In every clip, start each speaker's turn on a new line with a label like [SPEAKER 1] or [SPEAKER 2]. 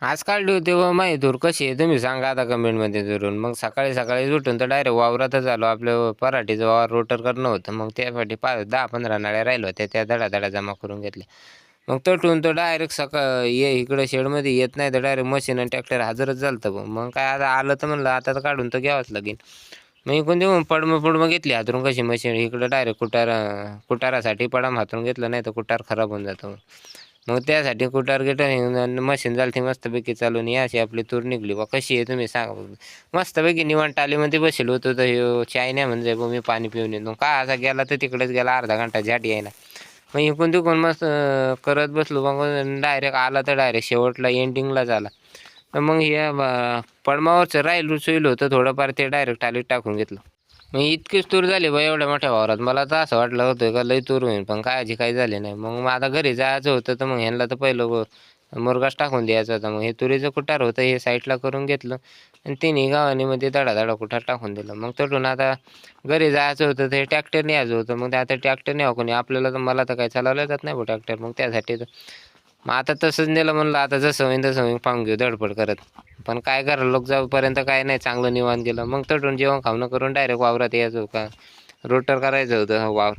[SPEAKER 1] आज काढली होती व माही तूर कशी आहे तुम्ही सांगा आता कमेंटमध्ये जरूर. मग सकाळी सकाळी उठून तर डायरेक्ट वावरातच आलो. आपलं पराठीचं वावर रोटर करणं होतं. मग त्यासाठी 10-15 नाळ्या राहिल्या होत्या त्या धडा जमा करून घेतल्या. मग तटून तर डायरेक्ट ये इकडे शेडमध्ये येत नाही तर डायरेक्ट मशीन आणि ट्रॅक्टर हजरच झालतं. मग काय आता आलं तर म्हणलं आता तर काढून तर घ्यावंच लागेल. मग इकडून देऊन पडमं घेतली हातरून कशी मशीन इकडं डायरेक्ट कुटारासाठी पडम हातरून घेतलं नाही तर कुटार खराब होऊन जातं. मग त्यासाठी कुटार गिटार मशीन झाली ती मस्तपैकी चालून ही अशी आपली तूर निघली. बा कशी आहे तुम्ही सांगा बघू. मस्तपैकी निवांत टालीमध्ये बसेल होतो तर चाय नाही म्हणजे मी पाणी पिऊन येतो. काय असा गेला तर तिकडेच गेला अर्धा घंटा झाट यायला. मग इकडून तिकडून मस्त करत बसलो. मग डायरेक्ट आला तर डायरेक्ट शेवटला एंडिंगलाच आला. मग हे पडमावरचं राहिलं सोयलं होतं थोडंफार ते डायरेक्ट टालीत टाकून घेतलं. मग इतकीच तूर झाली बा एवढ्या मोठ्या वावरात. मला तर असं वाटलं होतं का लई तूर होईल पण कायची काही झाली नाही. मग आता घरी जायचं होतं तर मग ह्यांना तर पहिलं मुरगास टाकून द्यायचा होता. मग हे तुरीचं कुटार होतं हे साईडला करून घेतलं आणि तिन्ही गावांनी मध्ये धडा कुठार टाकून दिलं. मग तटून आता घरी जायचं होतं ते ट्रॅक्टर न्यायचं होतं. मग आता ट्रॅक्टर न्यावं कोणी आपल्याला तर मला तर काही चालवलं जात नाही बा ट्रॅक्टर. मग त्यासाठी मग आता तसंच नेलं म्हणलं आता जसं होईन तसं होईन पाहून घेऊ धडपड करत. पण काय करा लोक जाऊपर्यंत काय नाही चांगलं निवांत गेलं. मग तटून जेवण खावणं करून डायरेक्ट वावरात यायचं का रोटर करायचं होतं वावर.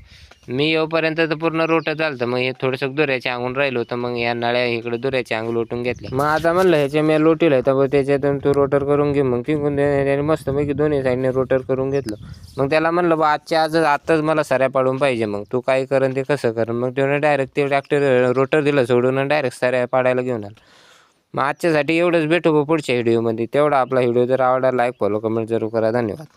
[SPEAKER 1] मी येऊपर्यंत तर पूर्ण रोटर झालं तर मग हे थोडंसं दुऱ्याचे अंगून राहिलं होतं. मग या नळ्या इकडे दुऱ्याचे अंग लोटून घेतले. मग आता म्हणलं ह्याच्या मी लोटीला तर त्याच्यातून तू रोटर करून घे. मग तिकून त्याने मस्त पैकी दोन्ही साईडने रोटर करून घेतलं. मग त्याला म्हणलं बा आत्ताच मला सऱ्या पाडून पाहिजे. मग तू काय करण ते कसं करण. मग त्याने डायरेक्ट ते ट्रॅक्टर रोटर दिलं सोडून डायरेक्ट सऱ्या पाडायला घेऊन आलं. मग आजच्यासाठी एवढंच भेटू पुढच्या व्हिडिओमध्ये. तेवढा आपला व्हिडिओ जर आवडला लाईक फॉलो कमेंट जरूर करा. धन्यवाद.